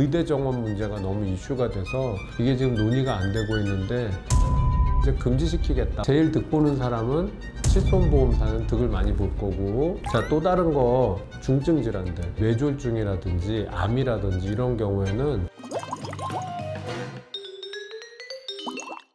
의대 정원 문제가 너무 이슈가 돼서 이게 지금 논의가 안 되고 있는데 이제 금지시키겠다. 제일 득 보는 사람은 실손보험사는 득을 많이 볼 거고, 자, 또 다른 거 중증 질환들, 뇌졸중이라든지 암이라든지 이런 경우에는,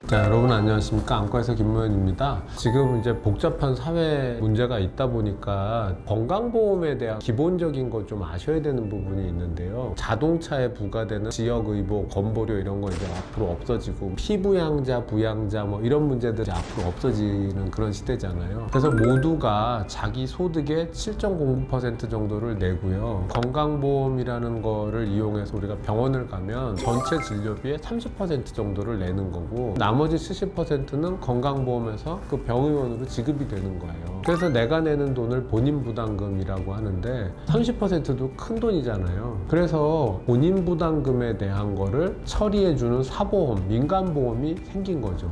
자, 여러분 안녕하십니까. 안과에서 김모현입니다. 지금 이제 복잡한 사회 문제가 있다 보니까 건강보험에 대한 기본적인 거 좀 아셔야 되는 부분이 있는데요. 자동차에 부과되는 지역의보, 건보료 이런 거 이제 앞으로 없어지고, 피부양자, 부양자 뭐 이런 문제들이 앞으로 없어지는 그런 시대잖아요. 그래서 모두가 자기 소득의 7.09% 정도를 내고요. 건강보험이라는 거를 이용해서 우리가 병원을 가면 전체 진료비의 30% 정도를 내는 거고, 나머지 70%는 건강보험에서 그 병의원으로 지급이 되는 거예요. 그래서 내가 내는 돈을 본인부담금이라고 하는데 30%도 큰 돈이잖아요. 그래서 본인부담금에 대한 거를 처리해주는 사보험, 민간보험이 생긴 거죠.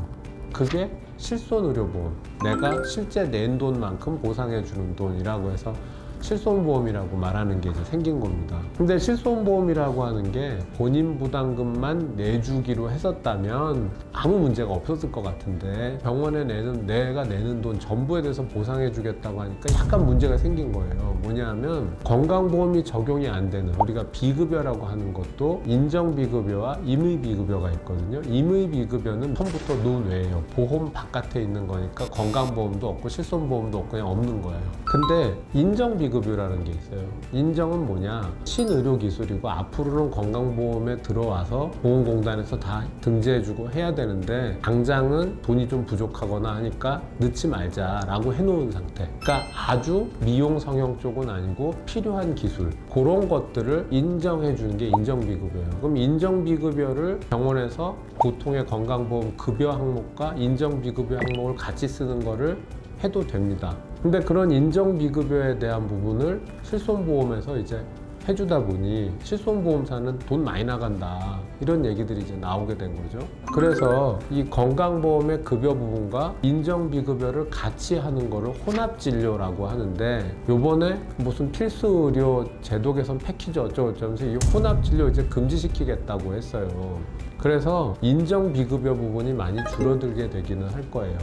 그게 실손의료보험, 내가 실제 낸 돈만큼 보상해주는 돈이라고 해서 실손보험이라고 말하는 게 이제 생긴 겁니다. 근데 실손보험이라고 하는 게 본인 부담금만 내주기로 했었다면 아무 문제가 없었을 것 같은데, 병원에 내가 내는 돈 전부에 대해서 보상해 주겠다고 하니까 약간 문제가 생긴 거예요. 뭐냐면 건강보험이 적용이 안 되는, 우리가 비급여라고 하는 것도 인정비급여와 임의비급여가 있거든요. 임의비급여는 처음부터 논외예요. 보험 바깥에 있는 거니까 건강보험도 없고 실손보험도 없고 그냥 없는 거예요. 근데 인정비급여라는 게 있어요. 인정은 뭐냐, 신의료기술이고 앞으로는 건강보험에 들어와서 보험공단에서 다 등재해주고 해야 되는데 당장은 돈이 좀 부족하거나 하니까 넣지 말자라고 해놓은 상태. 그러니까 아주 미용 성형 쪽은 아니고 필요한 기술, 그런 것들을 인정해주는 게 인정비급여예요. 그럼 인정비급여를 병원에서 보통의 건강보험 급여 항목과 인정비급여 항목을 같이 쓰는 거를 해도 됩니다. 근데 그런 인정비급여에 대한 부분을 실손보험에서 이제 해주다 보니 실손보험사는 돈 많이 나간다, 이런 얘기들이 이제 나오게 된 거죠. 그래서 이 건강보험의 급여 부분과 인정비급여를 같이 하는 거를 혼합진료라고 하는데, 요번에 무슨 필수의료 제도 개선 패키지 어쩌고저쩌면서 이 혼합진료 이제 금지시키겠다고 했어요. 그래서 인정비급여 부분이 많이 줄어들게 되기는 할 거예요.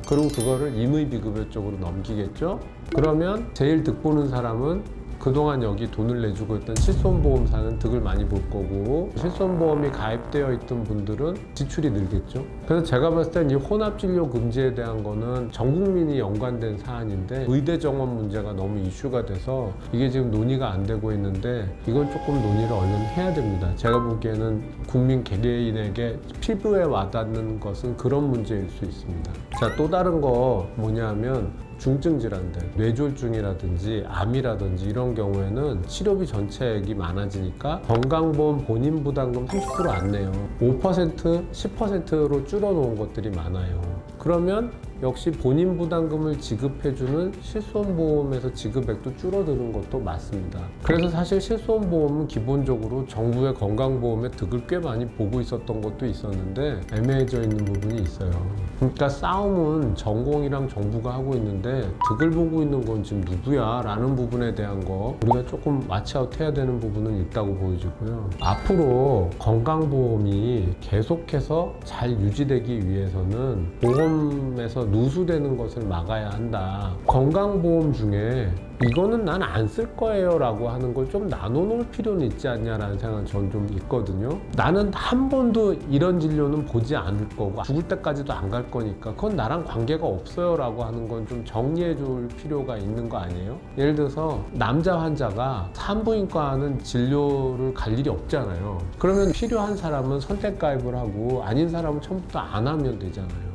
그리고 그거를 임의비급여 쪽으로 넘기겠죠? 그러면 제일 득 보는 사람은 그동안 여기 돈을 내주고 있던 실손보험사는 득을 많이 볼 거고, 실손보험이 가입되어 있던 분들은 지출이 늘겠죠. 그래서 제가 봤을 땐 이 혼합진료 금지에 대한 거는 전 국민이 연관된 사안인데, 의대 정원 문제가 너무 이슈가 돼서 이게 지금 논의가 안 되고 있는데, 이건 조금 논의를 얼른 해야 됩니다. 제가 보기에는 국민 개개인에게 피부에 와닿는 것은 그런 문제일 수 있습니다. 자, 또 다른 거 뭐냐면 중증 질환들, 뇌졸중이라든지 암이라든지 이런 경우에는 치료비 전체액이 많아지니까 건강보험 본인 부담금 30% 안 내요. 5%, 10%로 줄여놓은 것들이 많아요. 그러면 역시 본인 부담금을 지급해주는 실손보험에서 지급액도 줄어드는 것도 맞습니다. 그래서 사실 실손보험은 기본적으로 정부의 건강보험에 득을 꽤 많이 보고 있었던 것도 있었는데 애매해져 있는 부분이 있어요. 그러니까 싸움은 전공이랑 정부가 하고 있는데 득을 보고 있는 건 지금 누구야? 라는 부분에 대한 거 우리가 조금 마치아웃 해야 되는 부분은 있다고 보여지고요. 앞으로 건강보험이 계속해서 잘 유지되기 위해서는 보험에서 누수되는 것을 막아야 한다. 건강보험 중에 이거는 난 안 쓸 거예요 라고 하는 걸 좀 나눠놓을 필요는 있지 않냐라는 생각은 전 좀 있거든요. 나는 한 번도 이런 진료는 보지 않을 거고 죽을 때까지도 안 갈 거니까 그건 나랑 관계가 없어요 라고 하는 건 좀 정리해 줄 필요가 있는 거 아니에요? 예를 들어서 남자 환자가 산부인과는 진료를 갈 일이 없잖아요. 그러면 필요한 사람은 선택 가입을 하고 아닌 사람은 처음부터 안 하면 되잖아요.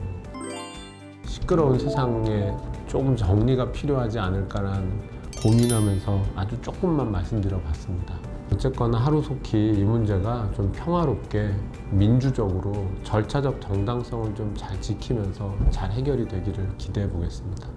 시끄러운 세상에 조금 정리가 필요하지 않을까라는 고민하면서 아주 조금만 말씀드려 봤습니다. 어쨌거나 하루속히 이 문제가 좀 평화롭게 민주적으로 절차적 정당성을 좀 잘 지키면서 잘 해결이 되기를 기대해 보겠습니다.